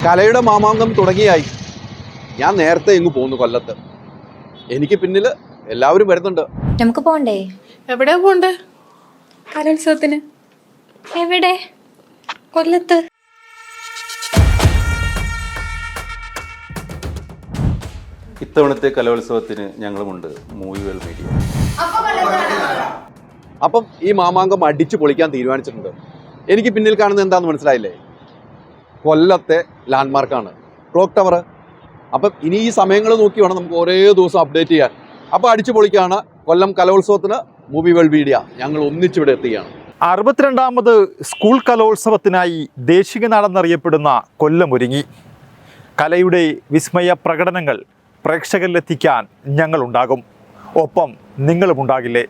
കലയുടെ മാമാങ്കം തുടങ്ങിയായി. ഞാൻ നേരത്തെ ഇങ്ങ് പോന്നു കൊല്ലത്ത്. എനിക്ക് പിന്നിൽ എല്ലാവരും വരുന്നുണ്ട്. നമുക്ക് പോണ്ടേ? എവിടെയാ പോണ്ടേ? കലോത്സവത്തിന്. എവിടെ? കൊല്ലത്ത്. ഇത്തവണത്തെ കലോത്സവത്തിന് ഞങ്ങളുമുണ്ട് മൂവി വേൾഡ് മീഡിയ. അപ്പം ഈ മാമാങ്കം അടിച്ചു പൊളിക്കാൻ തീരുമാനിച്ചിട്ടുണ്ട്. എനിക്ക് പിന്നിൽ കാണുന്നത് എന്താണെന്ന് മനസ്സിലായില്ലേ? കൊല്ലത്തെ ലാൻഡ്മാർക്കാണ് ക്ലോക്ക് ടവർ. അപ്പം ഇനി ഈ സമയങ്ങൾ നോക്കി വേണം നമുക്ക് ഓരോ ദിവസം അപ്ഡേറ്റ് ചെയ്യാൻ. അപ്പോൾ അടിച്ചു പൊളിക്കാണ് കൊല്ലം കലോത്സവത്തിന് മൂവി വേൾഡ് മീഡിയ ഞങ്ങൾ ഒന്നിച്ചിവിടെ എത്തുകയാണ്. 62ാമത് സ്കൂൾ കലോത്സവത്തിനായി ദേശിക നാടെന്നറിയപ്പെടുന്ന കൊല്ലം ഒരുങ്ങി. കലയുടെ വിസ്മയ പ്രകടനങ്ങൾ പ്രേക്ഷകരിലെത്തിക്കാൻ ഞങ്ങളുണ്ടാകും. ഒപ്പം നിങ്ങളുമുണ്ടാകില്ലേ?